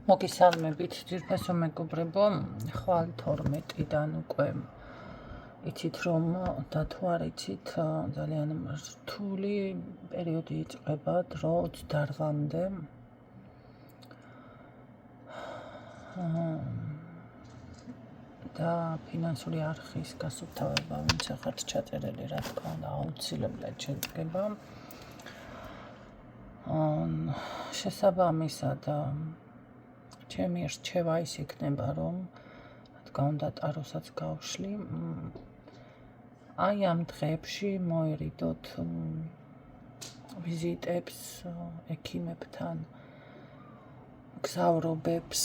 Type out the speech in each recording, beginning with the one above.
მოგესალმებით ძირფესო მეგობრებო, ხვალ 12-დან უკვე იცით რომ და თუ არ იცით ძალიან რთული პერიოდი იწყება დრო 28-მდე. და ფინანსური არხის გასუფთავება ვინც ახართ ჩაწერილი, რა თქმა უნდა, აუცილებლად შედგება. შესაბამისად ჩემი რჩევა ის იქნება, რომ რა თქმა უნდა ტაროსაც გავშლი. აი ამ დღეებში მოერიდოთ ვიზიტებს ექიმებთან, გზავრობებს,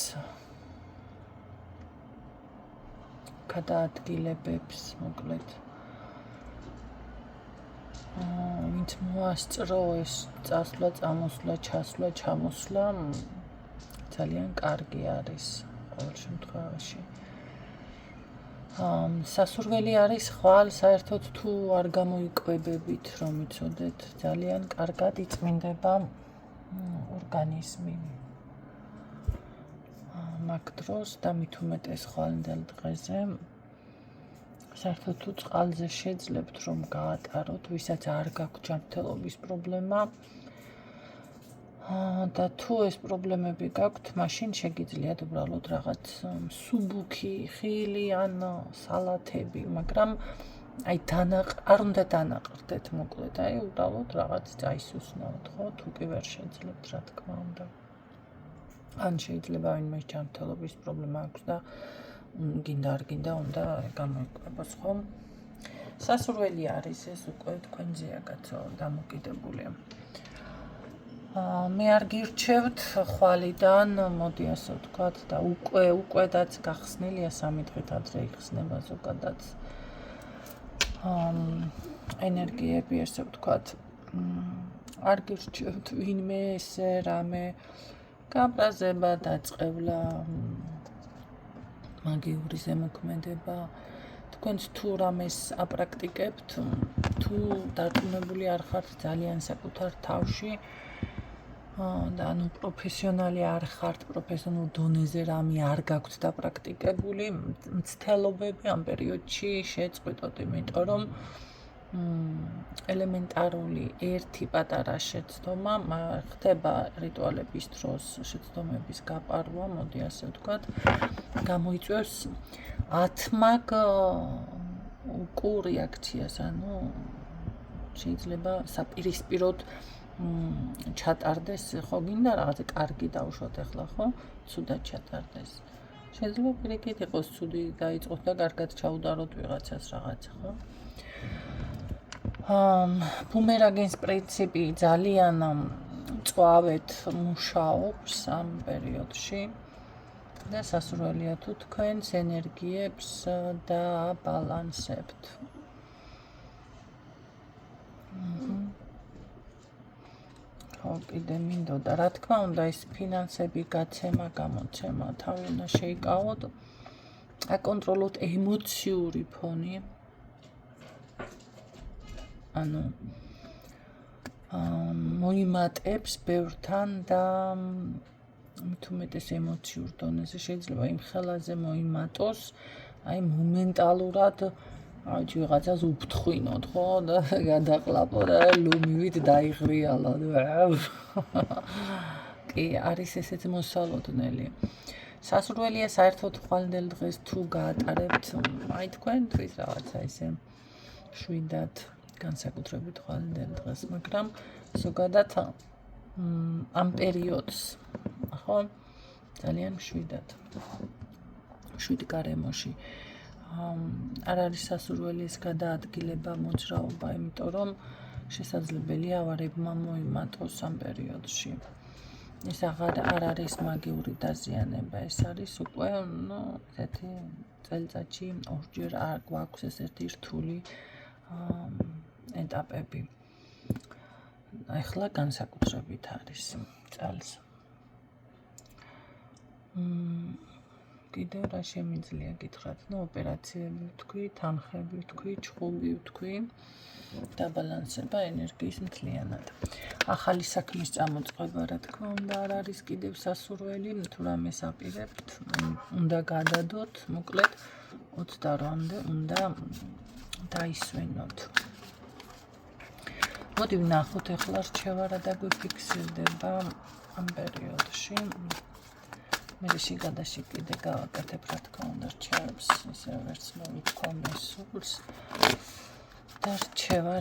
გადაადგილებებს, მოკლედ. ვინც მოასწრო ეს წასვლა, წამოსვლა, ჩასვლა, ჩამოსვლა ძალიან კარგი არის ყოველ შემთხვევაში. სასურველი არის ხვალ საერთოდ თუ არ გამოიკვებებით, რომ იცოდეთ, ძალიან კარგად იწმინდება ორგანიზმი. მაგ დროს და მით უმეტეს ხვალინდელ დღეზე საერთოდ თუ წყალზე შეძლებთ რომ გაატაროთ, ვისაც არ გაქვთ ჯანმრთელობის პრობლემა და თუ ეს პრობლემები გაქვთ, მაშინ შეგიძლიათ უბრალოდ რაღაც სუბუქი, ხილი ან სალათები, მაგრამ აი არ უნდა დანაყრდეთ, მოკლედ, აი უბრალოდ რაღაც წაისუსნაოთ, ხო, თუ კი ვერ შეძლებთ, რა თქმა უნდა. ან შეიძლება ვინმე ჯანმრთელობის პრობლემა აქვს და გინდა არ გინდა უნდა გამოიკვებოს, ხო? სასურველი არის ეს უკვე თქვენზეა კაცო დამოკიდებული. მე არ გირჩევთ ხვალიდან, მოდი ასე ვთქვათ და უკვე გახსნილია 3 დღით ადრე იხსნება ზოგადად ენერგიები, ასე ვთქვათ. არ გირჩევთ ვინმე ესე რამე გაბრაზება, დაწყევლა, მაგიური ზემოქმედება. თქვენც თუ რამეს აპრაქტიკებთ, თუ დარწმუნებული არ ხართ ძალიან საკუთარ თავში და ანუ პროფესიონალი არ ხართ, პროფესიონალურ დონეზე რამე არ გაქვთ დაპრაქტიკებული, მცდელობები ამ პერიოდში შეწყვიტოთ, იმიტომ რომ ელემენტარული ერთი პატარა შეცდომა ხდება რიტუალების დროს, შეცდომების გაპარვა, მოდი ასე ვთქვათ, გამოიწვევს 10 მაგ უკუ რეაქციას, ანუ შეიძლება საპირისპიროდ ჩატარდეს, ხო გინდა რაღაცა კარგი დავუშვათ ახლა, ხო? ცუდად ჩატარდეს. შეიძლება პირიქით იყოს ცუდი დაიწყოთ და კარგად ჩაუდაროთ ვიღაცას რაღაცა, ხო? ბუმერანგის პრინციპი ძალიან მწვავედ მუშაობს ამ პერიოდში და სასურველია თუ თქვენს ენერგიებს დააბალანსებთ. ხო, კიდე მინდოდა, რა თქმა უნდა, ეს ფინანსები, გაცემა, გამოცემა, თავი უნდა შეიკავოთ, აკონტროლოთ ემოციური ფონი. ანუ მოიმატებს ბევრთან და მით უმეტეს ემოციურ დონეზე შეიძლება იმ ხელაზე მოიმატოს, აი მომენტალურად აი ვიღაცას უფრთხინოთ, ხო, და გადაყლაპო და ლომივით დაიღრიალა. კი, არის ესეც მოსალოდნელი. სასურველია საერთოდ ხვალინდელ დღეს თუ გაატარებთ, აი თქვენთვის რაღაცა ესე შვიდად განსაკუთრებით ხვალინდელ დღეს, მაგრამ ზოგადად ამ პერიოდს, ხო, ძალიან შვიდად. შვიდ გარემოში. არ არის სასურველის გადაადგილება, მოძრაობა, იმიტომ რომ შესაძლებელია ავარებმა მოიმატოს ამ პერიოდში. ეს არ არის მაგიური დაზიანება, ეს არის უკვე, ესეთი წელიწადში ორჯერ გვაქვს ესეთი რთული ეტაპები. ახლა განსაკუთრებით არის წელს. კიდევ რა შემიძლია გითხრათ? ოპერაციები ვთქვი, თანხები ვთქვი, ჭყუები ვთქვი, დაბალანსება ენერგიის მთლიანად. ახალი საქმის წამოწყება, რა თქმა უნდა, არ არის კიდევ სასურველი, თუ რამეს აპირებთ, უნდა გადადოთ, მოკლედ 28-მდე უნდა დაისვენოთ. მოდი ვნახოთ ახლა რჩევა რა დაგვიფიქსირდება ამ პერიოდში. მე შიგადაში კიდე გავაკეთებ რა თქმა უნდა რჩევებს, ისე ვერც მოვიქონე სულს. და რჩევა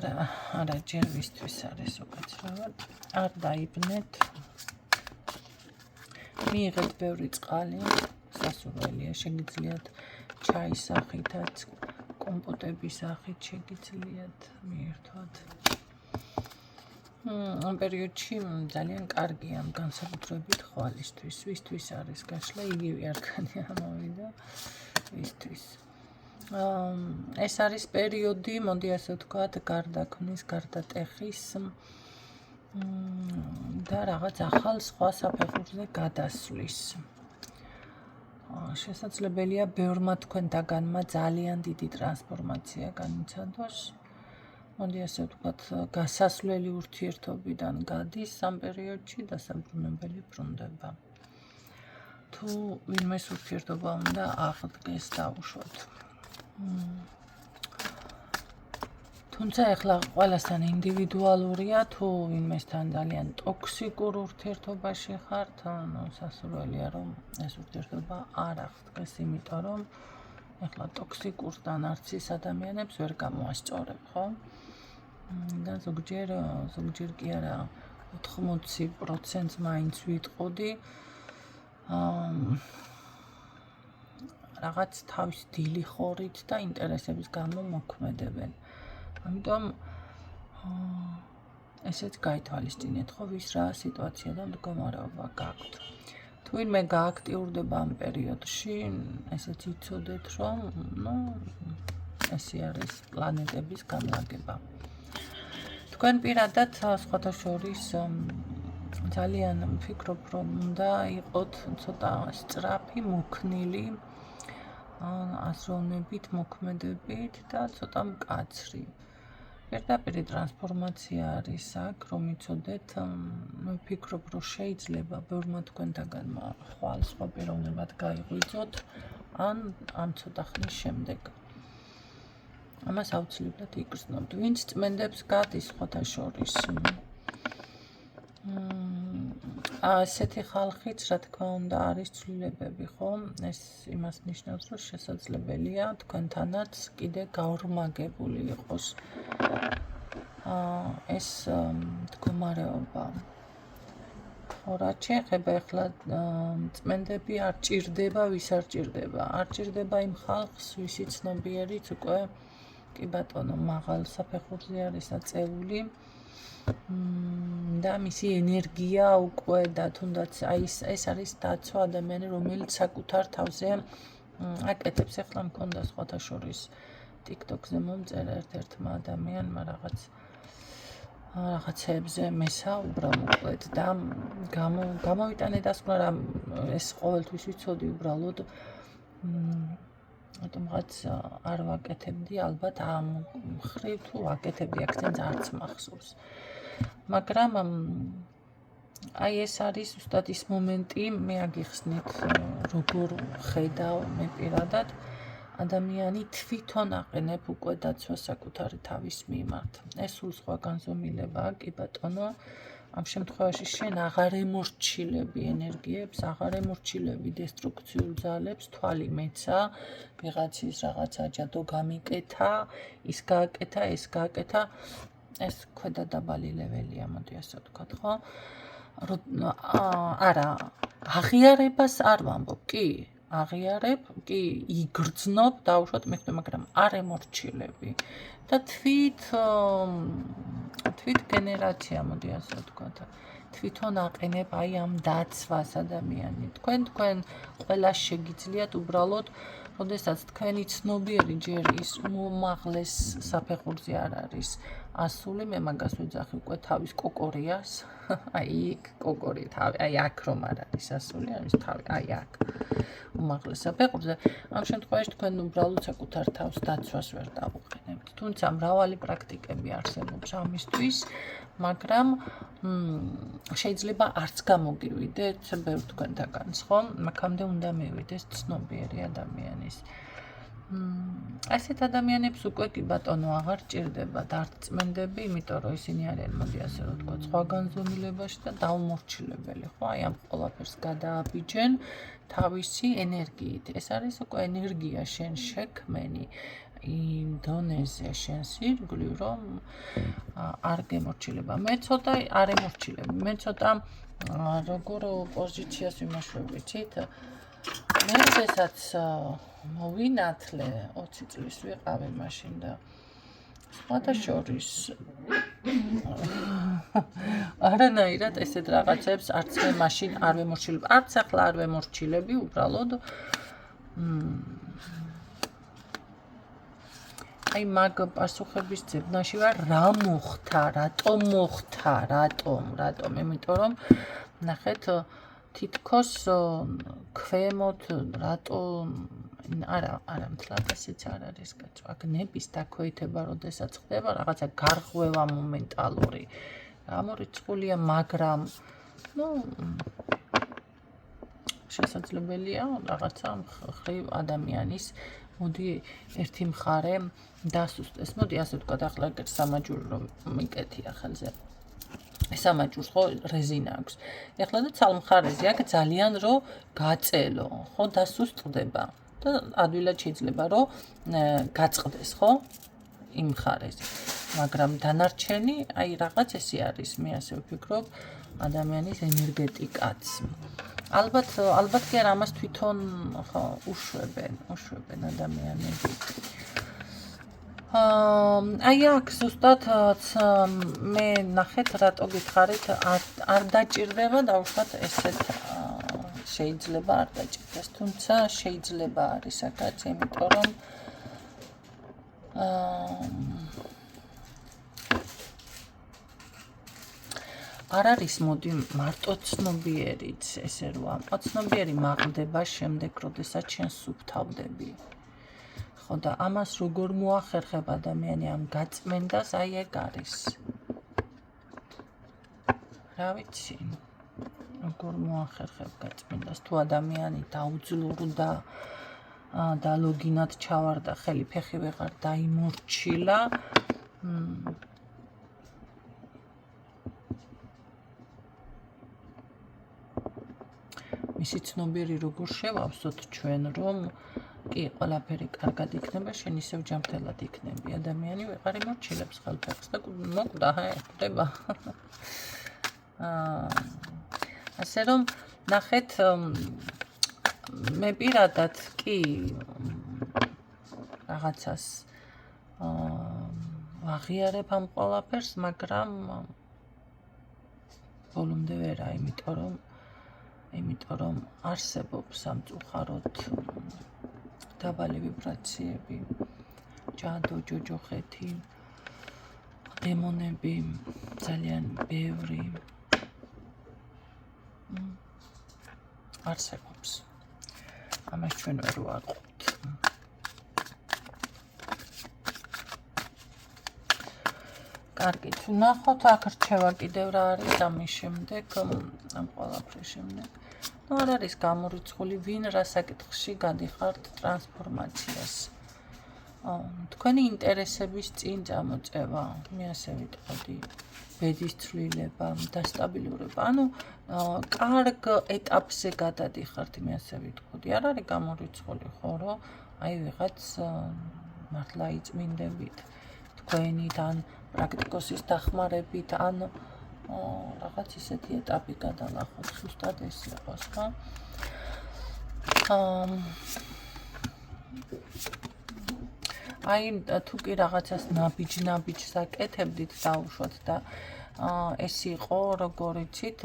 არა ჯერ ვისთვის არის უკაცრავად. არ დაიბნეთ. მიიღეთ ბევრი წყალი, სასურველია, შეგიძლიათ ჩაის სახითაც, კომპოტების სახით შეგიძლიათ მიირთვათ. ამ პერიოდში ძალიან კარგია განსაკუთრებით ხვალისთვის, ვისთვის არის გაშლა, იგივე არქანი ამოვიდა ვისთვის. ეს არის პერიოდი, მოდი ასე ვთქვათ, გარდაქმნის, გარდატეხის და რაღაც ახალ სხვა საფეხურზე გადასვლის. შესაძლებელია ბევრმა თქვენთაგანმა ძალიან დიდი ტრანსფორმაცია განიცადოს. მოდი ასე ვთქვათ, გასასვლელი ურთიერთობიდან გადის ამ პერიოდში დასაბრუნებელი ბრუნდება. თუ ვინმეს ურთიერთობა უნდა აღდგეს დაუშვოთ. თუმცა ახლა ყველასთან ინდივიდუალურია, თუ ვინმესთან ძალიან ტოქსიკურ ურთიერთობაში ხართ, სასურველია რომ ეს ურთიერთობა არ აღდგეს, იმიტომ რომ ახლა ტოქსიკურ და ნარცის ადამიანებს ვერ გამოასწორებ, ხო? და ზოგჯერ კი არა 80%-ს მაინც ვიტყოდი. რაღაც თავის დილი ხორით და ინტერესების გამო მოქმედებენ. ამიტომ ესეც გაითვალისწინეთ, ხო, ვის რა სიტუაცია და მდგომარეობა გაქვთ. თუ ვინმე გააქტიურდება ამ პერიოდში, ესეც იცოდეთ, რომ ესე არის პლანეტების განლაგება. თქვენ პირადად სხვათა შორის ძალიან ვფიქრობ, რომ უნდა იყოთ ცოტა სწრაფი, მოქნილი, აზროვნებით, მოქმედებით და ცოტა მკაცრი. პირდაპირი ტრანსფორმაცია არის აქ, რომ იცოდეთ, მე ვფიქრობ, რომ შეიძლება ბევრმა თქვენთაგანმა ხვალ სხვა პიროვნებად გაიღვიძოთ, ან ამ ცოტა ხნის შემდეგ. ამას აუცილებლად იგრძნობთ. ვინც წმენდებს გადის სხვათა შორის. ასეთი ხალხიც, რა თქმა უნდა, არის ცვლილებები, ხო? ეს იმას ნიშნავს, რომ შესაძლებელია თქვენთანაც კიდე გაორმაგებული იყოს ეს მდგომარეობა. ხო, რაც შეეხება ახლა წმენდები არ ჭირდება, ვის არ ჭირდება. არ ჭირდება იმ ხალხს, ვისი ცნობიერიც უკვე კი ბატონო, მაღალ საფეხურზე არის აწეული. და მისი ენერგია უკვე და თუნდაც ეს არის დაცვა ადამიანი, რომელიც საკუთარ თავზე აკეთებს. ახლა მქონდა სხვათა შორის TikTok-ზე მომწერა ერთ-ერთმა ადამიანმა რაღაცებზე მესაუბრა მოკლედ და გამოვიტანე დასკვნა, რა ეს ყოველთვის ვიცოდი უბრალოდ რატომღაც არ ვაკეთებდი, ალბათ ამ მხრივ თუ ვაკეთებდი, აქცენტს არც მახსოვს. მაგრამ აი ეს არის ზუსტად ის მომენტი, მე აგიხსნით, როგორ ხედავ მე პირადად, ადამიანი თვითონ აყენებ უკვე დაცვას საკუთარი თავის მიმართ. ეს სულ სხვა განზომილებაა, კი ბატონო, ამ შემთხვევაში შენ აღარ ემორჩილები ენერგიებს, აღარ ემორჩილები დესტრუქციულ ძალებს, თვალი მეცა, ვიღაცის რაღაც აჯადო გამიკეთა, ის გააკეთა, ეს გააკეთა, ეს ქვედა დაბალი ლეველია, მოდი ასე ვთქვათ, ხო? არა, აღიარებას არ ვამბობ, კი, აღიარებ, კი, იგრძნობ, დაუშვათ მიხდე, მაგრამ არ ემორჩილები. და თვით გენერაცია, მოდი ასე ვთქვათ, თვითონ აყენებ აი ამ დაცვას ადამიანი. თქვენ ყველა შეგიძლიათ უბრალოდ, როდესაც თქვენი ცნობიერი ჯერ ის უმაღლეს საფეხურზე არ არის, ასული მე მაგას ვეძახი უკვე თავის კოკორიას აი იქ კოკორი თავი აი აქ რომ არ არის ასული არის თავი აი აქ უმაღლესა ფეხურზე ამ შემთხვევაში თქვენ უბრალოდ საკუთარ თავს დაცვას ვერ დავუყენებთ თუმცა მრავალი პრაქტიკები არსებობს ამისთვის მაგრამ შეიძლება არც გამოგივიდეთ ბევრ თქვენთაგანს ხო მაგამდე უნდა მივიდეს ცნობიერი ადამიანის ასეთ ადამიანებს უკვე კი ბატონო აღარ ჭირდებათ არც წმენდები, იმიტომ რომ ისინი არიან მოდი ასე რომ თქვა სხვა განზომილებაში და დაუმორჩილებელი, ხო? აი ამ ყველაფერს გადააბიჯენ თავისი ენერგიით. ეს არის უკვე ენერგია შენ შექმენი იმ დონეზე შენს ირგვლივ, რომ არ გემორჩილება. მე ცოტა არ ემორჩილები. მე ცოტა როგორ პოზიციას ვიმაშვებიცით? მე ესაც მოვინათლე 20 წლის ვიყავი მაშინ და სხვათა შორის არანაირად ესეთ რაღაცებს არც მე მაშინ არ ვემორჩილებ, არც ახლა არ ვემორჩილები, უბრალოდ აი მაგ პასუხების ძებნაში ვარ, რა მოხდა, რატომ მოხდა, რატომ, იმიტომ რომ ნახეთ თითქოს ქვემოთ რატომ არა მთლად ესეც არ არის კაცო აქ ნების დაქვეითება როდესაც ხდება რაღაცა გარღვევა მომენტალური გამორიცხულია მაგრამ შესაძლებელია რაღაცა ხრივ ადამიანის მოდი ერთი მხარე დასუსტეს მოდი ასე ვთქვათ ახლა სამაჯური რომ მიკეთია ხელზე სამაჯურს ხო რეზინა აქვს. ეხლა და ცალმხარეზე აქ ძალიან რო გაწელო, ხო დასუსტდება და ადვილად შეიძლება რომ გაწყდეს, ხო? იმ მხარეზე. მაგრამ დანარჩენი აი რაღაც ესე არის, მე ასე ვფიქრობ, ადამიანის ენერგეტიკაც. ალბათ კი არა ამას თვითონ ხო უშვებენ ადამიანები. აი აქ ზუსტად მე ნახეთ რატო გითხარით არ დაჭირდება დავუშვათ ესეთ შეიძლება არ დაჭირდეს თუმცა შეიძლება არის აქაც იმიტომ რომ არ არის მოდი მარტო ცნობიერიც ესე რომ ცნობიერი მაღლდება შემდეგ როდესაც შენ სუფთავდები და ამას როგორ მოახერხებ ადამიანი ამ გაწმენდას აი ეგ არის რა ვიცი როგორ მოახერხებ გაწმენდას თუ ადამიანი დაუძლურდა და ლოგინად ჩავარდა ხელი ფეხი ვეღარ დაიმორჩილა მისი ცნობიერი როგორ შევავსოთ ჩვენ რომ კი ყველაფერი კარგად იქნება შენ ისევ ჯანმრთელად იქნები ადამიანი ვეღარ იმორჩილებს ხელფეხს და მოკვდა ხდება ასე რომ ნახეთ მე პირადად კი რაღაცას ვაღიარებ ამ ყველაფერს მაგრამ ბოლომდე ვერა იმიტომ რომ არსებობს სამწუხაროდ დაბალი ვიბრაციები, ჯადო, ჯოჯოხეთი, დემონები, ძალიან ბევრი არსებობს. ამას ჩვენ ვერ ვაყოთ. კარგი, თუ ნახოთ აქ რჩევა კიდევ რა არის ამის შემდეგ, ამ ყველაფრის შემდეგ. არ არის გამორიცხული ვინ რა საკითხში გადიხართ ტრანსფორმაციას. თქვენი ინტერესების წინ წამოწევა, მე ასე ვიტყოდი, ბედის ცვლილება, დასტაბილურება. ანუ კარგ ეტაპზე გადადიხართ, მე ასე ვიტყოდი. არ არის გამორიცხული ხო, რომ აი ვიღაც მართლა იწმინდებით თქვენით ან პრაქტიკოსის დახმარებით ან რაღაც ისეთი ეტაპი გადალახოთ, ზუსტად ეს იყოს, ხო? აი თუ კი რაღაცას ნაბიჯს აკეთებდით დაუშვათ და ეს იყო როგორ იცით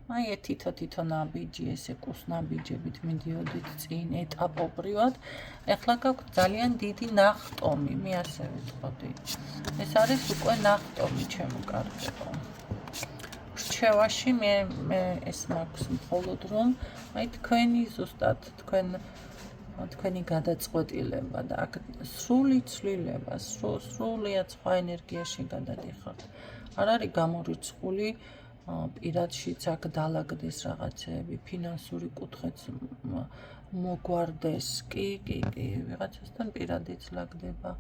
აი თითო ნაბიჯი, ესე კუს ნაბიჯებით მიდიოდით წინ ეტაპობრივად. ეხლა გაქვთ ძალიან დიდი ნახტომი, მე ასე ვიტყოდი. ეს არის უკვე ნახტომი ჩემო კარგებო. რჩევაში მე ეს მაქვს მხოლოდ რომ აი თქვენი ზუსტად თქვენი გადაწყვეტილება და აქ სრული ცვლილება, სრულიად სხვა ენერგიაში გადადიხართ. არ არის გამორიცხული პირადშიც აქ დაალაგდეს რაღაცები, ფინანსური კუთხეც მოგვარდეს, კი, ვიღაცასთან პირადიც ლაგდება,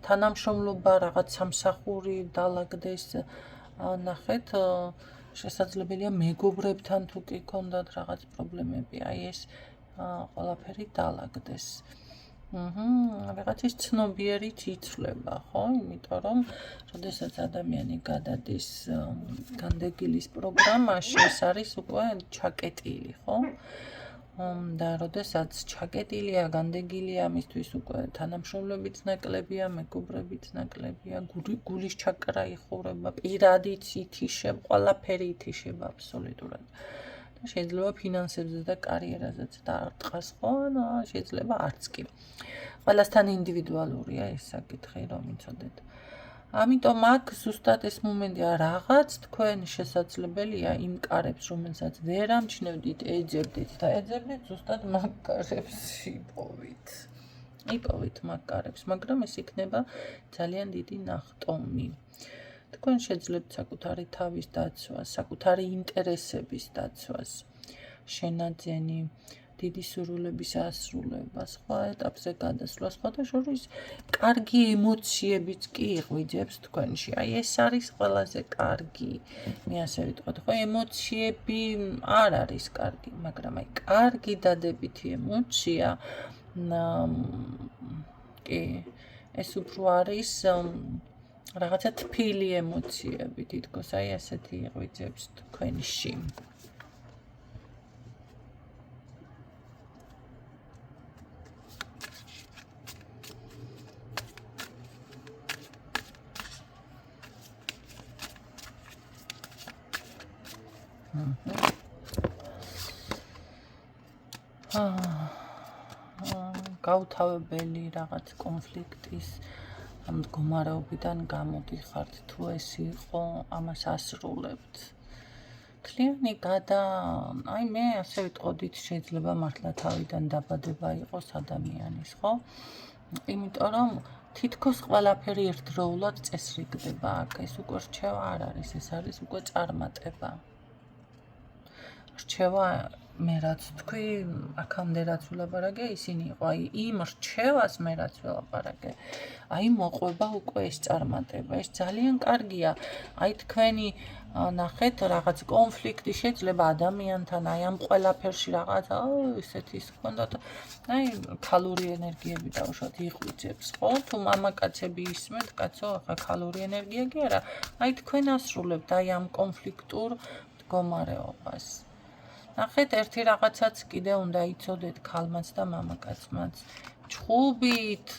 თანამშრომლობა რაღაც სამსახური დაალაგდეს, ნახეთ, შესაძლებელია მეგობრებთან თუ კი გქონდათ რაღაც პრობლემები, აი ეს ყველაფერი დაალაგდეს. ვიღაცის ცნობიერით იცვლება, ხო? იმიტომ რომ როდესაც ადამიანი გადადის განდეგილის პროგრამაში, ეს არის უკვე ჩაკეტილი, ხო? და როდესაც ჩაკეტილია, განდეგილია, მისთვის უკვე თანამშრომლებიც ნაკლებია, მეგობრებიც ნაკლებია, გულის ჩაკრა იხურება, პირადიც ითიშება, ყველაფერი ითიშება აბსოლუტურად. შეიძლება ფინანსებზე და კარიერაზეც დაარტყას, ხო? შეიძლება არც კი. ყველასთან ინდივიდუალურია ეს საკითხი, რომ იცოდეთ. ამიტომ აქ ზუსტად ეს მომენტია, რაღაც თქვენ შესაძლებელია იმ კარებს, რომელსაც ვერ ამჩნევდით, ეძებდით და ეძებდით ზუსტად მაგ კარებს იპოვით მაგ კარებს, მაგრამ ეს იქნება ძალიან დიდი ნახტომი. თქვენ შეძლებთ საკუთარი თავის დაცვას, საკუთარი ინტერესების დაცვას, შენაძენი, დიდი სურვილების ასრულება, სხვა ეტაპზე გადასვლა, სხვათა შორის კარგი ემოციებიც კი იღვიძებს თქვენში. აი ეს არის ყველაზე კარგი. მე ასე ვიტყოდი, ხო, ემოციები არ არის კარგი, მაგრამ აი კარგი დადებითი ემოცია, კი, ეს უფრო არის რაღაცა თბილი ემოციები, თითქოს აი ასეთი იღვიძებს თქვენში. გაუთავებელი რაღაც კონფლიქტის მდგომარეობიდან გამოდიხართ, თუ ეს იყო, ამას ასრულებთ. თლიანი აი მე ასე ვიტყოდით, შეიძლება მართლა თავიდან დაბადება იყოს ადამიანის, ხო? იმიტომ რომ თითქოს ყველაფერი ერთდროულად წესრიგდება აქ, ეს უკვე რჩევა არ არის, ეს არის უკვე წარმატება. რჩევა მე რაც თქვი, აქამდე რაც ვილაპარაკე, ისინი იყო, აი იმ რჩევას მე რაც ვილაპარაკე, აი მოყვება უკვე ეს წარმატება, ეს ძალიან კარგია, აი თქვენი ნახეთ, რაღაც კონფლიქტი შეიძლება ადამიანთან, აი ამ ყველაფერში რაღაც, ესეთის ჰქონდათ, აი ქალური ენერგიები დავუშვათ, იღვიძებს, ხო? თუ მამაკაცები ისმენთ, კაცო, ახლა ქალური ენერგია კი არა, აი თქვენ ასრულებთ აი ამ კონფლიქტურ მდგომარეობას. ნახეთ, ერთი რაღაცაც კიდე უნდა იცოდეთ ქალმაც და მამაკაცმაც. ჩხუბით,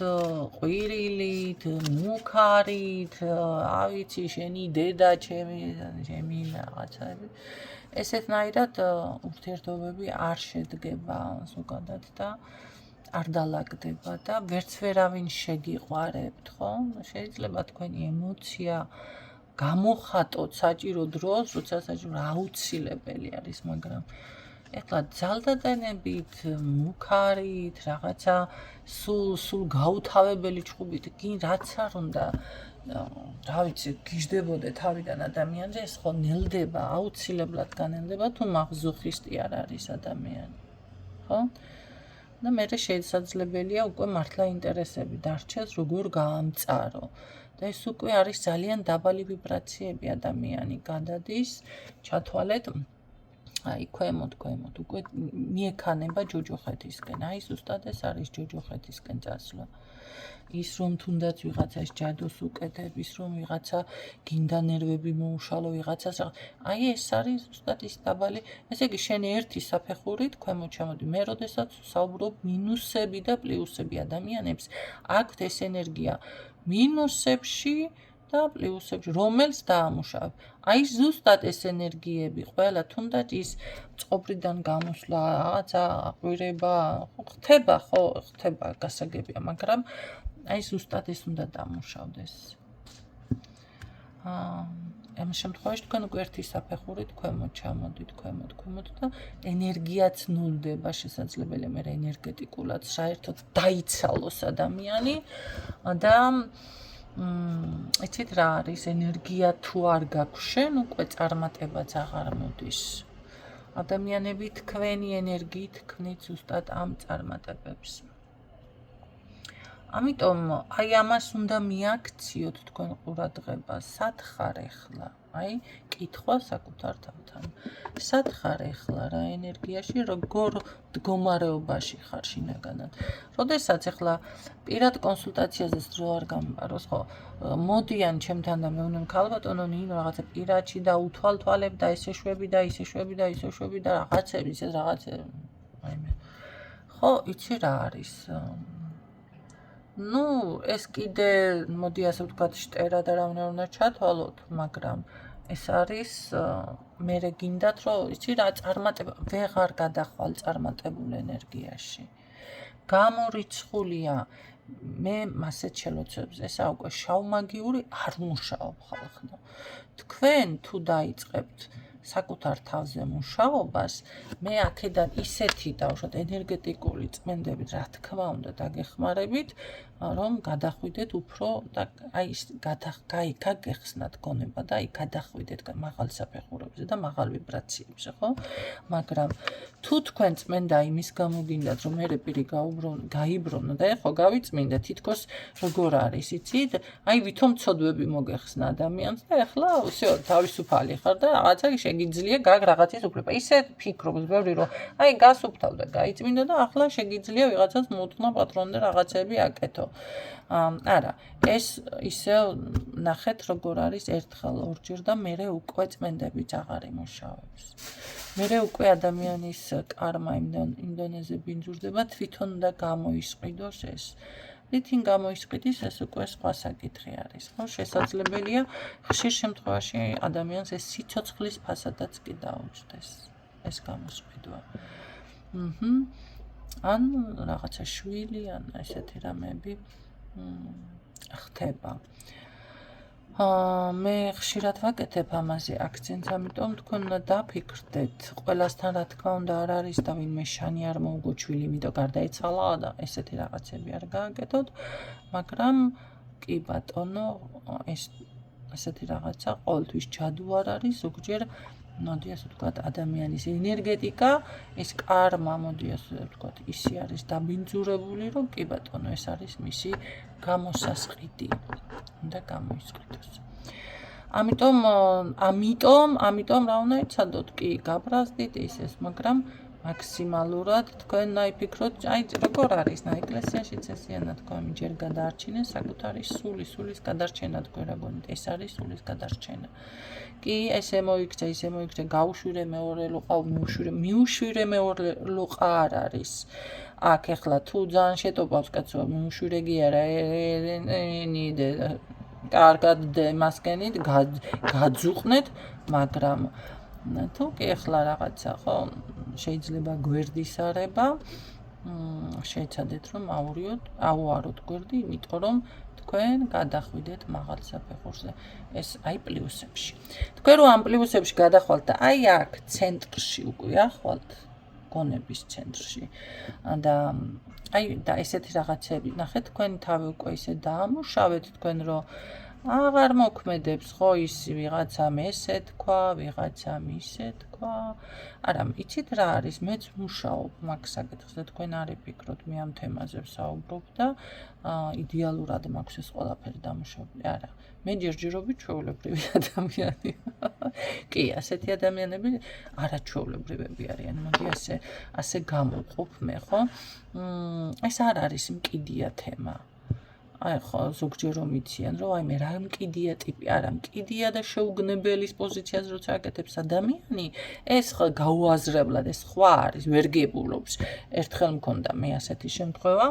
ყვირილით, მუქარით, ავიცი, შენი დედა, ჩემი რაღაცები. ესეთნაირად ურთიერთობები არ შედგება ზოგადად და არ დაალაგდება და ვერც ვერავინ შეგიყვარებთ, ხო? შეიძლება თქვენი ემოცია გამოხატოთ საჭირო დროს, როცა საჭირო აუცილებელი არის, მაგრამ ეხლა ძალდადენებით, მუქარით, რაღაცა სულ გაუთავებელი ჩხუბით, კი რაც არ უნდა, რა ვიცი, გიждდებოდე თავიდან ადამიანზე, ეს ხო ნელდება, აუცილებლად განელდება, თუ მაღზუხისტი არ არის ადამიანი, ხო? და მე შესაძლებელია უკვე მართლა ინტერესები დარჩეს, როგორ გაამწარო. და ეს უკვე არის ძალიან დაბალი ვიბრაციები, ადამიანი გადადის, ჩათვალეთ, აი ქვემოთ, უკვე მიექანება ჯოჯოხეთისკენ, აი ზუსტად ეს არის ჯოჯოხეთისკენ წასვლა. ის რომ თუნდაც ვიღაცას ჯადოს უკეთებ, ის რომ ვიღაცა გინდა ნერვები მოუშალო, ვიღაცას აი ეს არის ზუსტად ის დაბალი, ესე იგი შენ ერთი საფეხურით ქვემოთ ჩამოდი, მე როდესაც საუბრობ მინუსები და პლუსები ადამიანებს, აქვთ ეს ენერგია მინუსებში და პლუსებში რომელს დაამუშავებ. აი ზუსტად ეს ენერგიები ყველა თუნდაც ის წყობრიდან გამოსვლა, რაღაცა აყვირება, ხდება ხო, ხდება გასაგებია, მაგრამ აი ზუსტად ეს უნდა დამუშავდეს. ამ შემთხვევაში თქვენ უკვე ერთი საფეხურით ქვემოთ ჩამოდით, ქვემოთ და ენერგიაც ნულდება, შესაძლებელია მე ენერგეტიკულად საერთოდ დაიცალოს ადამიანი და იცით რა არის ენერგია თუ არ გაქვს შენ უკვე წარმატებაც აღარ მოდის. ადამიანები თქვენი ენერგიით ქმნით ზუსტად ამ წარმატებებს. ამიტომ აი ამას უნდა მიაქციოთ თქვენ ყურადღებას, სად ხარ ახლა? აი, კითხვა საკუთარ თავთან. სად ხარ ახლა რა ენერგიაში, როგორ მდგომარეობაში ხარ შინაგანად? როდესაც ახლა პირად კონსულტაციაზეც დრო არ გამბაროს, ხო? მოდიან ჩემთან და მე უნდა ქალბატონო ნინო რაღაცა პირადში და უთვალთვალებ და ესე შვები და ისე შვები და ისე შვები და რაღაცები, ისე რაღაცები. აი მე. ხო, იცი რა არის? ეს კიდე, მოდი ასე ვთქვათ, შტერა და რამე უნდა ჩათვალოთ, მაგრამ ეს არის მერე გინდათ, რომ იცი რა წარმატება, ვეღარ გადახვალ წარმატებულ ენერგიაში. გამორიცხულია, მე მასეთ შელოცვებს, ესა უკვე შავმაგიური არ მუშაობ ხალხო. თქვენ თუ დაიწყებთ საკუთარ თავზე მუშაობას, მე აქედან ისეთი დავუშვათ ენერგეტიკული წმენდებით, რა თქმა უნდა, დაგეხმარებით, რომ გადახვიდეთ უფრო და აი გაგეხსნათ გონება და აი გადახვიდეთ მაღალ საფეხურებზე და მაღალ ვიბრაციებზე, ხო? მაგრამ თუ თქვენ წმენდა იმის გამო გინდათ, რომ მე პირი გაიბრუნო და ეხლა გავიწმინდა, თითქოს როგორ არის, იცით? აი ვითომ ცოდვები მოგეხსნა ადამიანს და ეხლა всё, თავისუფალი ხარ და რაღაცა შეგიძლია გაგ რაღაცის უფლება. ისე ფიქრობს ბევრი, რომ აი გასუფთავდა, გაიწმინდა და ახლა შეგიძლია ვიღაცას მოუთხოვნა პატრონი და რაღაცები აკეთო. არა, ეს ისე ნახეთ როგორ არის ერთხელ ორჯერ და მერე უკვე წმენდებით აღარ იმუშავებს. მერე უკვე ადამიანის კარმა იმ დონეზე ბინძურდება, თვითონ უნდა გამოისყიდოს ეს. რითინ გამოისყიდის, ეს უკვე სხვა საკითხი არის. ხო, შესაძლებელია ხშირ შემთხვევაში ადამიანს ეს სიცოცხლის ფასადაც კი დაუჯდეს ეს გამოსყიდვა. ან რაღაცა შვილი, ან ესეთი რამეები ხდება. მე ხშირად ვაკეთებ ამაზე აქცენტს, ამიტომ თქვენ უნდა დაფიქრდეთ, ყველასთან რა თქმა უნდა არ არის და ვინმე შანი არ მოუგოჩვილი, იმიტომ გარდაეცვალა და ესეთი რაღაცები არ გააკეთოთ, მაგრამ კი ბატონო, ესეთი რაღაცა ყოველთვის ჯადუ არ არის, ზოგჯერ მოდი ასე ვთქვათ, ადამიანის ენერგეტიკა, ეს კარმა, მოდი ასე ვთქვათ, ისი არის დაბინძურებული, რომ კი ბატონო, ეს არის მისი გამოსასყიდი. უნდა გამოისყიდოს. ამიტომ რა უნდა იცადოთ, კი, გაბრაზდით ის, მაგრამ მაქსიმალურად თქვენ აიფიქროთ, აი როგორ არის ეკლესიაშიც ესეა თქვენი ჯერ გადაარჩინე საკუთარი სულის გადარჩენა თქვენ რა გონით, ეს არის სულის გადარჩენა. კი, ესე მოიქცე, გაუშვირე მეორე ლოყა, მიუშვირე მეორე ლოყა არ არის. აქ ეხლა თუ ძალიან შეტოპავს კაცო, მიუშვირე კი არა, კარგად მასკენით, გაძუყნეთ, მაგრამ თუ კი ეხლა რაღაცა, ხო, შეიძლება გვერდის არება, შეეცადეთ რომ აუაროთ გვერდი, იმიტომ რომ თქვენ გადახვიდეთ მაღალ საფეხურზე. ეს აი პლუსებში. თქვენ რო ამ პლუსებში გადახვალთ და აი აქ ცენტრში უკვე ახვალთ, გონების ცენტრში. და აი და ესეთი რაღაცები, ნახეთ, თქვენი თავი უკვე ისე დაამუშავეთ, თქვენ რო აღარ მოქმედებს, ხო, ის ვიღაცამ ესე თქვა, ვიღაცამ ისე თქვა. არა, იცით რა არის, მეც მუშაობ მაგ საკითხზე, თქვენ არ იფიქროთ, მე ამ თემაზე ვსაუბრობ და იდეალურად მაქვს ეს ყველაფერი დამუშავებული. არა, მე ჯერჯერობით ჩვეულებრივი ადამიანი. კი, ასეთი ადამიანები არაჩვეულებრივები არიან, მოდი ასე გამოვყოფ მე, ხო? ეს არ არის მკიდია თემა. აი ხო, ზოგჯერ რომ იციან, რომ აი მე რა მკიდია ტიპი, არა მკიდია და შეუგნებელის პოზიციაზე როცა აკეთებს ადამიანი, ეს ხო გაუაზრებლად ეს სხვა არის, ვერ გებულობს. ერთხელ მქონდა მე ასეთი შემთხვევა.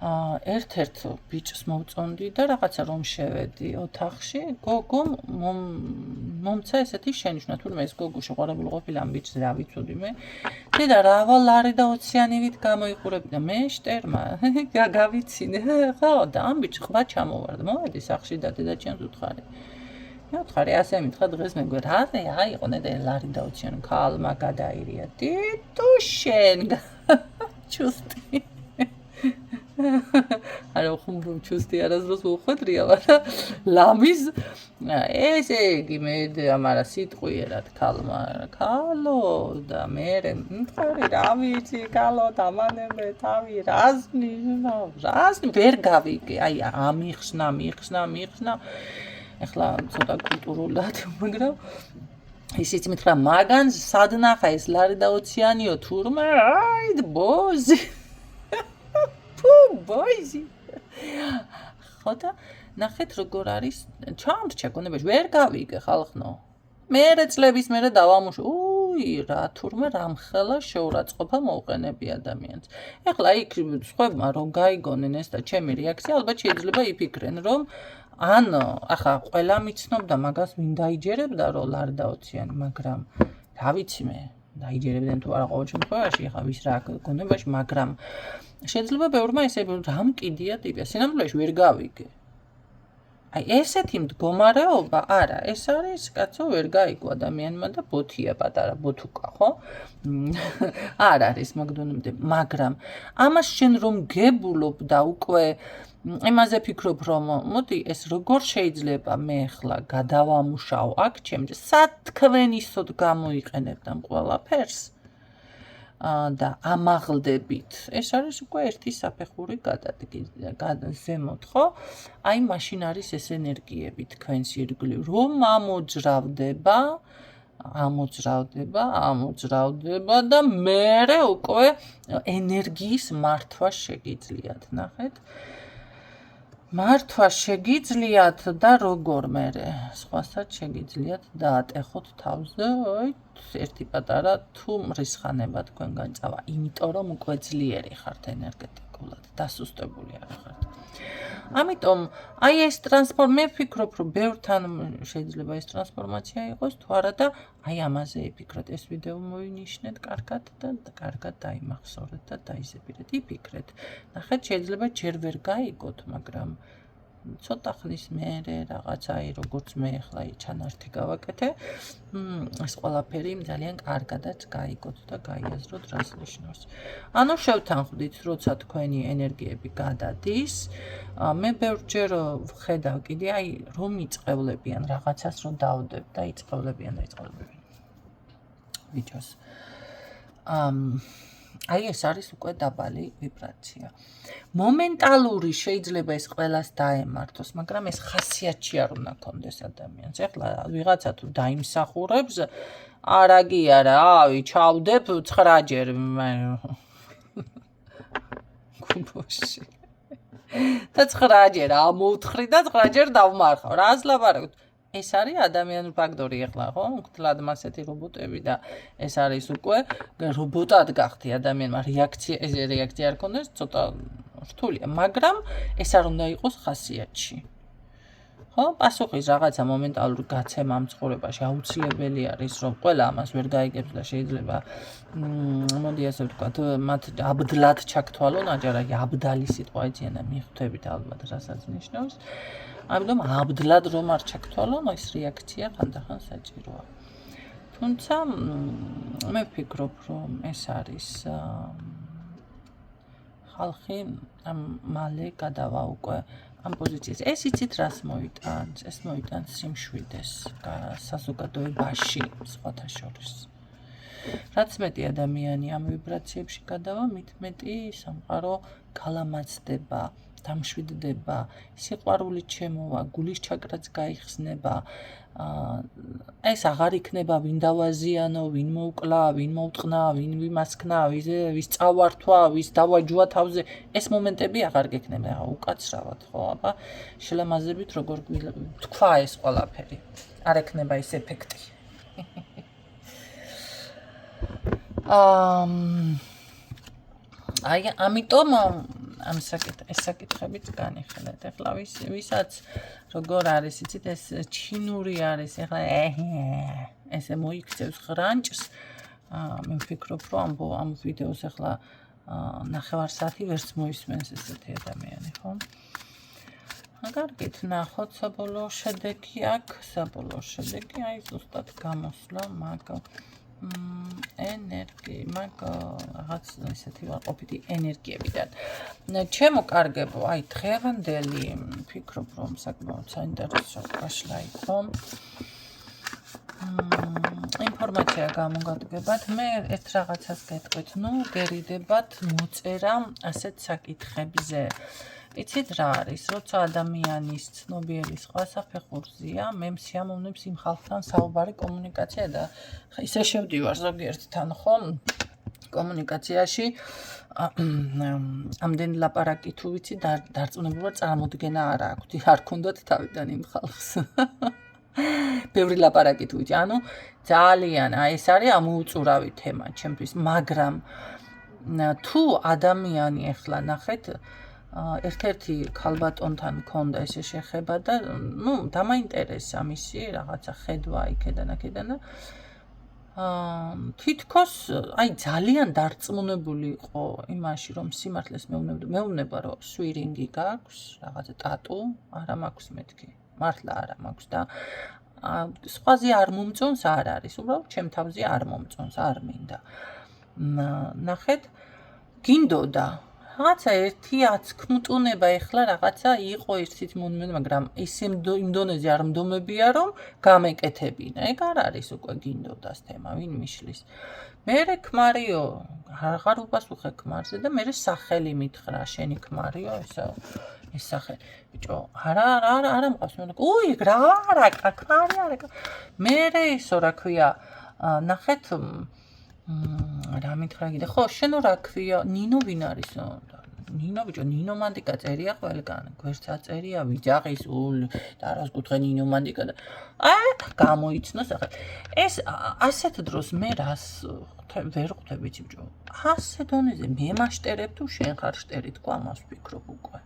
ერთ-ერთ ბიჭს მოვწონდი და რაღაცა რომ შევედი ოთახში, გოგო მომცა ესეთი შენიშვნა, თურმე ეს გოგო შეყვარებული ყოფილა ამ ბიჭზე, რა ვიცოდი მე. დედა რავა ლარი და ოციანივით გამოიყურებდა მე შტერმა. გავიცინე, ხო და ამ ბიჭს ყვა ჩამოვარდა. მოვედი სახლში და დედაჩემს უთხარი. მეუთხარი ასე მითხრა დღეს მეგვე რა აიყო ნედა ლარი და ოციანი ქალმა გადაირია. დედო შენ ჩუსტი არა ხუმრობ ჩუსტი არასდროს მოხვედრია, მაგრამ ლამის ესე იგი მე ამარა სიტყვიერად ქალმა ქალო და მე მითხარი რა ვიცი ქალო დამანებე თავი რაზნი ვერ გავიგე აი ამიხსნა ეხლა ცოტა კულტურულად, მაგრამ ისიც მითხრა მაგან სად ნახა ეს ლარი და ოციანიო თურმე აი ბოზი ბოზი ხო და ნახეთ როგორ არის ჩამრჩა გონებაში ვერ გავიგე ხალხნო მერე წლების მერე დავამუშო რა თურმე რამხელა შეურაცხყოფა მოუყენები ადამიანს ეხლა იქ სხვებმა რომ გაიგონენ ეს და ჩემი რეაქცია ალბათ შეიძლება იფიქრენ რომ ახლა ყველა მიცნობდა მაგას ვინ დაიჯერებდა რომ ლარი და ოციანი მაგრამ რა ვიცი მე დაიჯერებდნენ თუ არა ყოველ შემთხვევაში ახლა ვის რა გონებაში მაგრამ შეიძლება ბევრმა ესე რამ კიდია ტიპია სინამდვილეში ვერ გავიგე აი ესეთი მდგომარეობა არა ეს არის კაცო ვერ გაიგო ადამიანმა და ბოთია პატარა ბოთუკა ხო არ არის მაგდონემდე მაგრამ ამას შენ რომ გებულობ და უკვე იმაზე ფიქრობ რომ მოდი ეს როგორ შეიძლება მე ახლა გადავამუშაო აქ ჩემს სათქმენისოდ გამოიყენებ და ყველაფერს და ამაღლდებით ეს არის უკვე ერთი საფეხური ზემოთ ხო აი მაშინ არის ეს ენერგიები თქვენს ირგვლივ რომ ამოძრავდება და მერე უკვე ენერგიის მართვა შეგიძლიათ ნახეთ მართვა შეგიძლიათ და როგორ მერე სხვასაც შეგიძლიათ დაატეხოთ თავზე ერთი პატარა თუ მრისხანება თქვენგან წავა იმიტომ რომ უკვე ძლიერი ხართ ენერგეტიკულად დასუსტებული არ ხართ ამიტომ აი ეს მე ვფიქრობ რომ ბევრთან შეიძლება ეს ტრანსფორმაცია იყოს თუ არა და აი ამაზე იფიქრეთ ეს ვიდეო მოვინიშნეთ კარგად და კარგად დაიმახსოვრეთ და დაიზებირეთ იფიქრეთ ნახეთ შეიძლება ჯერ ვერ გაიგოთ მაგრამ ცოტა ხნის მერე რაღაცა როგორც მე ახლა ჩანართი გავაკეთე ეს ყველაფერი ძალიან კარგადაც გაიგოთ და გაიაზროთ რას ნიშნავს ანუ შევთანხმდით როცა თქვენი ენერგიები გადადის მე ბევრჯერ ვხედავ კიდე აი რომ იწყევლებიან რაღაცას რომ დავდებ და იწყევლებიან ბიჭოს აი ეს არის უკვე დაბალი ვიბრაცია. მომენტალური შეიძლება ეს ყველას დაემართოს, მაგრამ ეს ხასიათში არ უნდა კონდეს ადამიანს. ეხლა ვიღაცა თუ დაიმსახურებს, არაგი არა, ავი ჩავდებ 9-ჯერ. გუბოში. და 9-ჯერ ამოვთხრი და 9-ჯერ დავმარხავ. რას ლაპარაკობთ? ეს არის ადამიანური ფაქტორი ახლა ხო? მკვლად მასეთი რობოტები და ეს არის უკვე რობოტად გახდი ადამიანმა რეაქცია არ ქონდეს, ცოტა რთულია, მაგრამ ეს არ უნდა იყოს ხასიათში. ხო? პასუხის რაღაცა მომენტალური გაცემა ამ ცხოვრებაში აუცილებელი არის, რომ ყველა ამას ვერ გაიგებს და შეიძლება მოდი ასე ვთქვათ, მათ აბდლად ჩაქთვალონ, აჯარაკი აბდალი სიტყვა ეციან და მიხვდებით ალბათ რასაც ნიშნავს. ამიტომ აბდლად რომ არ ჩაქთვალონ, ეს რეაქცია ხანდახან საჭიროა. თუმცა მე ვფიქრობ, რომ ეს არის ხალხი მალე გადავა უკვე ამ პოზიციაზე. ეს იცით რას მოიტანს? ეს მოიტანს სიმშვიდეს საზოგადოებაში სხვათა შორის. რაც მეტი ადამიანი ამ ვიბრაციებში გადავა, მით მეტი სამყარო გალამაცდება. დამშვიდდება, სიყვარული ჩემოვა, გულის ჩაკრაც გაიხსნება. ეს აღარ იქნება ვინ დავაზიანო, ვინ მოუკლა, ვინ მოუტყნა, ვინ ვიმასქნა, ვის წავართვა, ვის დავაჯვა თავზე. ეს მომენტები აღარ გექნება, უკაცრავად, ხო, აბა შელამაზებით როგორ თქვა ეს ყველაფერი. არ ექნება ეს ეფექტი. აი, ამიტომ ეს საკითხებიც განიხილეთ. ეხლა ვისაც როგორ არის, იცით, ეს ჩინური არის, ეხლა ესე მოიქცევს ღრანჭს. მე ვფიქრობ, რომ ამ ვიდეოს ეხლა ნახევარ საათი ვერც მოისმენს ესეთი ადამიანი, ხო? კარგით, ნახოთ საბოლოო შედეგი აქვს, საბოლოო შედეგი, აი ზუსტად გამოსვლა მაგ რაღაც ესეთი ვარყოფითი ენერგიებიდან. ჩემო კარგებო, აი დღევანდელი ვფიქრობ, რომ საკმაოდ საინტერესო გაშლა იყო. ინფორმაცია გამოგადგებათ, მე ერთ რაღაცას გეტყვით, გერიდებათ მოწერა ასეთ საკითხებზე. იცით რა არის, როცა ადამიანის ცნობიერის ყველაფეხურზეა, მე მსიამოვნებს იმ ხალხთან საუბარი კომუნიკაცია და ისე შევდივარ ზოგიერთთან, ხო? კომუნიკაციაში ამდენ ლაპარაკი თუ ვიცი, დარწმუნებულად წარმოდგენა არ აქვს, არ ქონდათ თავიდან იმ ხალხს. ბევრი ლაპარაკი თუ ვიცი, ანუ ძალიან ეს არის ამოუწურავი თემა ჩემთვის, მაგრამ თუ ადამიანი ახლა ნახეთ ერთ-ერთი ქალბატონთან მქონდა ესე შეხება და დამაინტერესა მისი რაღაცა ხედვა იქედან აქედან და თითქოს აი ძალიან დარწმუნებული იყო იმაში რომ სიმართლეს მეუბნება რომ სვირინგი გაქვს რაღაცა ტატუ არა მაქვს მეთქი მართლა არა მაქვს და სხვაზე არ მომწონს არ არის უბრალოდ ჩემ თავზე არ მომწონს არ მინდა ნახეთ გინდოდა რაღაცა ერთი აცქმუტუნება ეხლა რაღაცა იყო ერთით მომენტი მაგრამ ისე იმ დონეზე არ მდომებია რომ გამეკეთებინა ეგ არ არის უკვე გინდოდას თემა ვინ მიშლის მერე ქმარიო აღარ უპასუხე ქმარზე და მერე სახელი მითხრა შენი ქმარიო ეს სახელი ბიჭო არა მყავს მე უი რა არა ქმარი არა მერე ისო რა ქვია ნახეთ რა მითხრა კიდე ხო შენო რა ქვია ნინო ვინ არის ნინო ბიჭო ნინო მანდიკა წერია ყველგან გვერდს აწერია ვიძაღის და რას გუთხრე ნინო მანდიკა და გამოიცნო სახელი ეს ასეთ დროს მე რას ვერ ხვდები ბიჭო ასე დონეზე მე მასშტერებ თუ შენ ხარ შტერი თქვა მას ვფიქრობ უკვე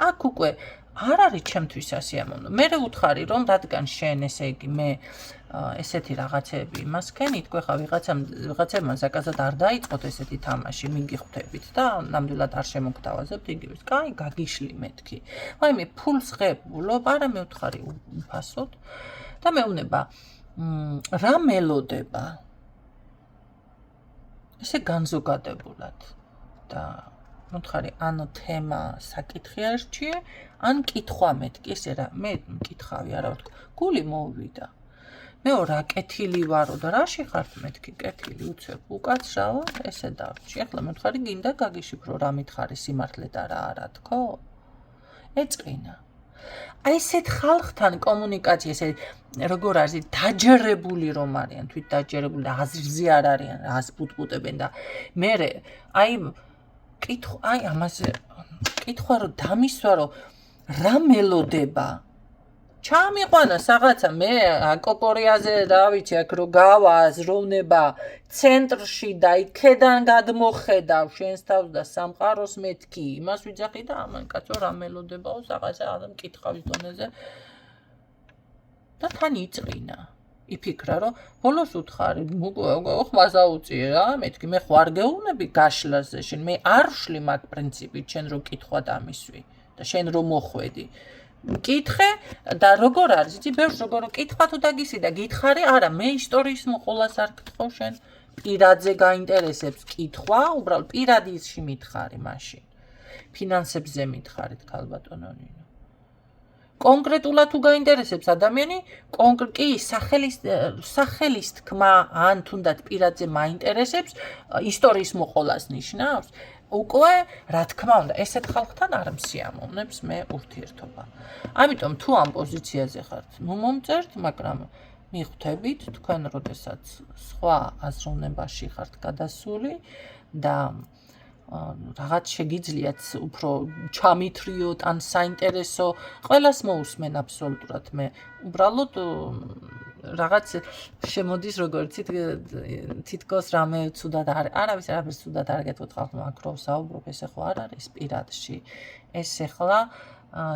აქ უკვე არ არის ჩემთვის ასიამოვნო მე უთხარი რომ რადგან შენ ესე იგი მე ესეთი რაღაცები მასქენი თქვი ხა ვიღაცებმა ზაკაზად არ დაიწყოთ ესეთი თამაში მიგიხვდებით და ნამდვილად არ შემოგთავაზებთ იგივეს კაი გაგიშლი მეთქი აი მე ფულს ღებულობ არა მე უთხარი უფასოდ და მეუბნება რა მელოდება ესე განზოგადებულად და მოთხარი ანუ თემა საკითხი არჩიე ან კითხვა მეთქი ესე რა მე მკითხავი არა ვთქვა გული მოვიდა მე რა კეთილი ვარო და რაში ხარ მეთქი კეთილი უცებ უკაცრავა ესე დავჭი ახლა მოთხარი გინდა გაგიშიფრო რა მითხარი სიმართლე და რა არა თქო ეწყინა აი ესეთ ხალხთან კომუნიკაცია ესე როგორ არის დაჯერებული რომ არიან თვით დაჯერებული და აზრზე არ არიან რას პუტპუტებენ და მე აი კითხვა აი ამაზე კითხვა რომ დამისვა რომ რა მელოდება ჩამიყვანა რაღაცა მე კოკორიაზე რა ვიცი აქ რო გავა აზროვნება ცენტრში და იქედან გადმოხედავ შენს თავს და სამყაროს მეთქი იმას ვიძახი და ამან კაცო რა მელოდებაო რაღაცა ადამ კითხავის დონეზე და თან იწყინა იფიქრა რომ ბოლოს უთხარი ხმას აუწიე რა მეთქი მე ხო არ გეუბნები გაშლაზე შენ მე არ ვშლი მაგ პრინციპით შენ რო კითხვა დამისვი და შენ რო მოხვედი მკითხე და როგორ არის იცი ბევრს როგორ კითხვა თუ დაგისი და გითხარი არა მე ისტორიის მოყოლას არ გთხოვ შენ პირადზე გაინტერესებს კითხვა უბრალოდ პირადისში მითხარი მაშინ ფინანსებზე მითხარით ქალბატონო ნინო კონკრეტულად თუ გაინტერესებს ადამიანი კი სახელის თქმა ან თუნდაც პირადზე მაინტერესებს ისტორიის მოყოლას ნიშნავს უკვე რა თქმა უნდა ესეთ ხალხთან არ მსიამოვნებს მე ურთიერთობა ამიტომ თუ ამ პოზიციაზე ხართ მომწერთ მაგრამ მიხვდებით თქვენ როდესაც სხვა აზროვნებაში ხართ გადასული და რაღაც შეგიძლიათ უფრო ჩამithრიოთ ან საინტერესო ყველას მოусმენ აბსოლუტურად მე უბრალოდ რაღაც შემოდის როგორც თითქოს რამე ცუდად არაფერს ცუდად არ გეტყვით აქ რო საუბრობ ეს ახლა არ არის პირადში ეს ახლა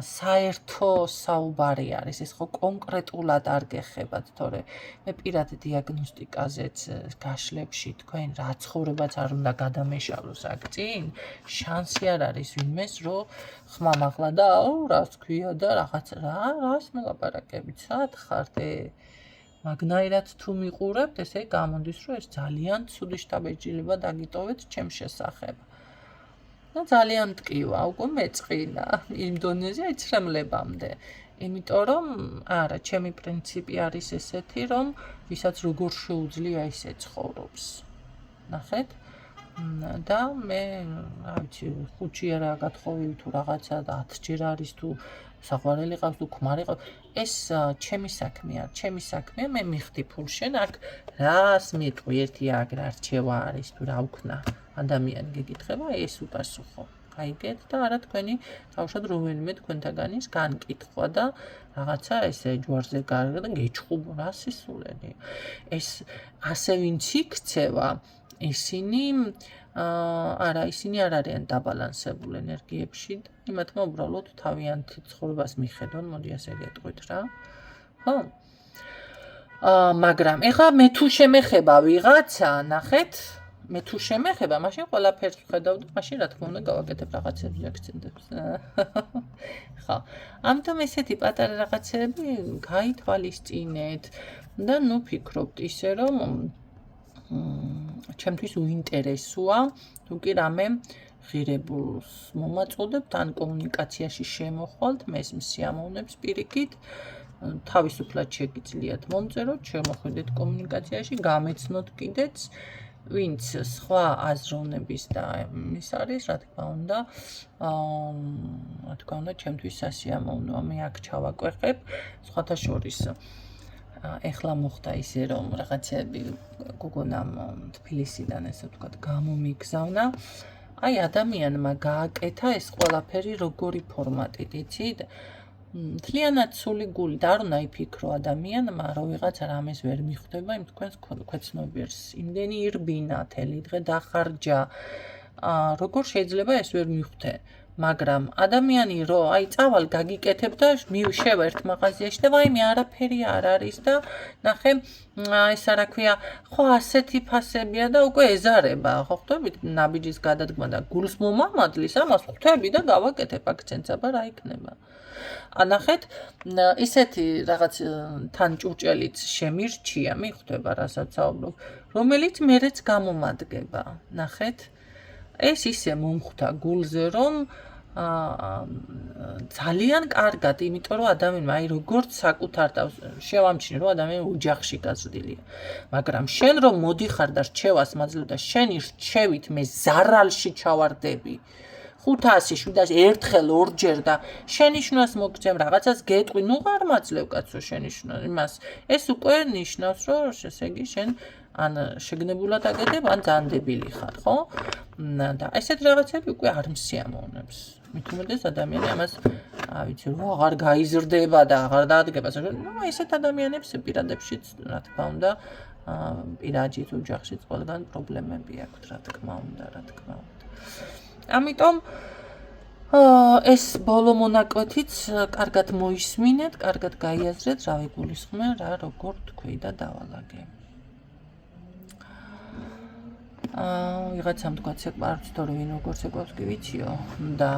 საერთო საუბარი არის ეს ხო კონკრეტულად არ გეხებათ თორე მე პირად დიაგნოსტიკაზეც გაშლებში თქვენ რა ცხოვრებაც არ უნდა გადამეშალოს აქ წინ შანსი არ არის ვინმეს რომ ხმამაღლა და რას ქვია და რაღაც რას მოლაპარაკებით სად ხართ მაგნაირად თუ მიყურებთ ესე გამოდის რომ ეს ძალიან ცუდი შთაბეჭდილება დაგიტოვეთ ჩემს შესახებ და ძალიან მტკივა უკვე მეწყინა იმ დონეზე ეცრემლებამდე იმიტომ რომ არა ჩემი პრინციპი არის ესეთი რომ ვისაც როგორ შეუძლია ისე ცხოვრობს ნახეთ და მე რა ვიცი 5-ი არა გათხოვილი თუ რაღაცა და 10-ჯერ არის თუ საყვარელი ყავს თუ ქმარი ყავს ეს ჩემი საქმეა მე მიხდი ფულშენ აქ რას მეტყვი ერთი აგრა რჩევა არის თუ რა ვქნა ადამიანი გეკითხება ეს უპასუხო გაიგეთ და არა თქვენი თავშად რომელიმე თქვენთაგანის განკითხვა და რაღაცა ესე ჯვარზე გარდა და გეჩხუბ რა სისულელი ეს ასე ვინც იქცევა ისინი არა ისინი არ არიან დაბალანსებულ ენერგიებში და იმათმა უბრალოდ თავიანთ ცხოვრებას მიხედონ მოდი ასე გეტყვით რა ხო მაგრამ ეხლა მე თუ შემეხება ვიღაცა ნახეთ მე თუ შემეხება მაშინ ყველაფერს ვხედავ და მაშინ რა თქმა უნდა გავაკეთებ რაღაცებს აქცენტებს ხო ამიტომ ესეთი პატარა რაღაცები გაითვალისწინეთ და ნუ ფიქრობთ ისე რომ ჩემთვის უინტერესოა თუ კი რამე ღირებულს მომაწოდებთ ან კომუნიკაციაში შემოხვალთ მესმის სიამოვნებს პირიქით თავისუფლად შეგიძლიათ მომწეროთ შემოხვიდეთ კომუნიკაციაში გამეცნოთ კიდეც ვინც სხვა აზროვნების და ის არის რა თქმა უნდა ჩემთვის სასიამოვნოა მე აქ ჩავაკვეხებ სხვათა შორის ეხლა მოხდა ისე რომ რაღაცები გოგონამ თბილისიდან ესე ვთქვათ გამომიგზავნა აი ადამიანმა გააკეთა ეს ყველაფერი როგორი ფორმატით იცით მთლიანად სული გული და არ უნდა იფიქრო ადამიანმა რომ ვიღაცა რამეს ვერ მიხვდება იმ თქვენს ქვეცნობიერს იმდენი ირბინა თელი დღე დახარჯა როგორ შეიძლება ეს ვერ მიხვდე მაგრამ ადამიანი რო აი წავალ გაგიკეთებ და მივშევ ერთ მაღაზიაში და ვაიმე არაფერი არ არის და ნახე ეს რა ქვია ხო ასეთი ფასებია და უკვე ეზარება ხო ხვდებით ნაბიჯის გადადგმა და გულს მომამადლის ამას ხვდები და გავაკეთებ აქცენტს აბა რა იქნება ანახეთ ისეთი რაღაც თან ჭურჭელიც შემირჩია მიხვდება რასაც საუბრობ რომელიც მერეც გამომადგება ნახეთ ეს ისე მომხვდა გულზე რომ ძალიან კარგად იმიტომ რომ ადამიანმა აი როგორც საკუთარ თავს შევამჩნი რომ ადამიანი ოჯახში გაზრდილია მაგრამ შენ რომ მოდიხარ და რჩევას მაძლევ და შენი რჩევით მე ზარალში ჩავარდები 500-700 ერთხელ ორჯერ და შენიშვნას მოგცემ რაღაცას გეტყვი ნუ არ მაძლევ კაცო შენიშვნა იმას ეს უკვე ნიშნავს რომ ესე იგი შენ ან შეგნებულად აკეთებ ან ძანდებილი ხარ ხო და ესეთ რაღაცები უკვე არ მსიამოვნებს მით უმეტეს ადამიანი ამას ვიცი რომ აღარ გაიზრდება და აღარ დაადგება ნუ ესეთ ადამიანებს პირადებშიც რა თქმა უნდა პირაჯით ოჯახშიც ყველგან პრობლემები აქვს რა თქმა უნდა ამიტომ ეს ბოლო მონაკვეთიც კარგად მოისმინეთ, კარგად გაიაზრეთ, რა ვიგულისხმენ, რა როგორ თქვი და დავალაგე. ვიღაცამ თქვა ცეკვავს, თორე ვინ როგორ ცეკვავს კი ვიციო და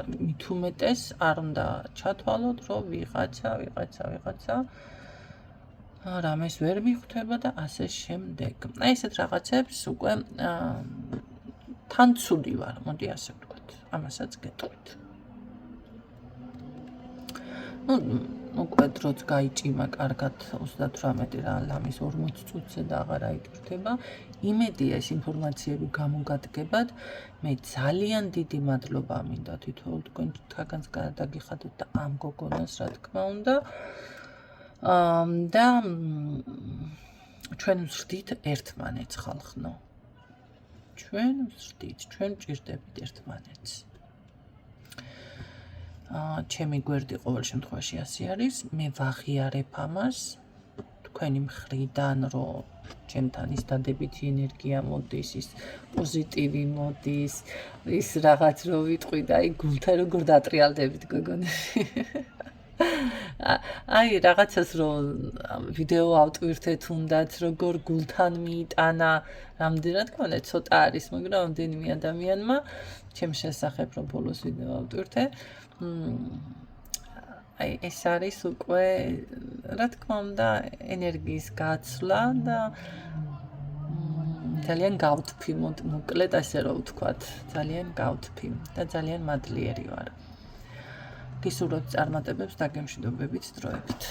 მით უმეტეს არ უნდა ჩათვალოთ, რომ ვიღაცა რამეს ვერ მიხვდება და ასე შემდეგ. აი ესეთ რაღაცებს უკვე თან ცუდი ვარ, მოდი ასე ვთქვათ. ამასაც გეტყვით. უკვე დროც გაიჭიმა კარგად 38 რა ლამის 40 წუთზე და აღარ აიკრთება. იმედია ეს ინფორმაციები გამოგადგებათ. მე ძალიან დიდი მადლობა მინდა თითოეულ თქვენთაგანს გადაგიხადოთ და ამ გოგონას რა თქმა უნდა. და ჩვენ ვსვდით ერთმანეთს ხალხნო. ჩვენ ვჭირდებით ერთმანეთს. ჩემი გვერდი ყოველ შემთხვევაში ასე არის, მე ვაღიარებ ამას. თქვენი მხრიდან, რომ ჩემთან ის დადებითი ენერგია მოდის, ის პოზიტივი მოდის, ის რაღაც რო ვიტყვი და აი გულთან როგორ დატრიალდებით გოგონები. აი რაღაცას რომ ვიდეო ავტვირთეთ უნდათ, როგორ გულთან მიიტანა, რამდენად თქვა ცოტა არის, მაგრამ რამდენიმე ადამიანმა ჩემს შესახებ რომ ბოლოს ვიდეო ავტვირთე, აი ეს არის უკვე რა თქმა უნდა ენერგიის გაცვლა და ძალიან გავთფი, მოკლედ ასე რომ ვთქვათ, ძალიან გავთფი და ძალიან მადლიერი ვარ. გისურვებთ წარმატებებს და გემშვიდობებით დროებით.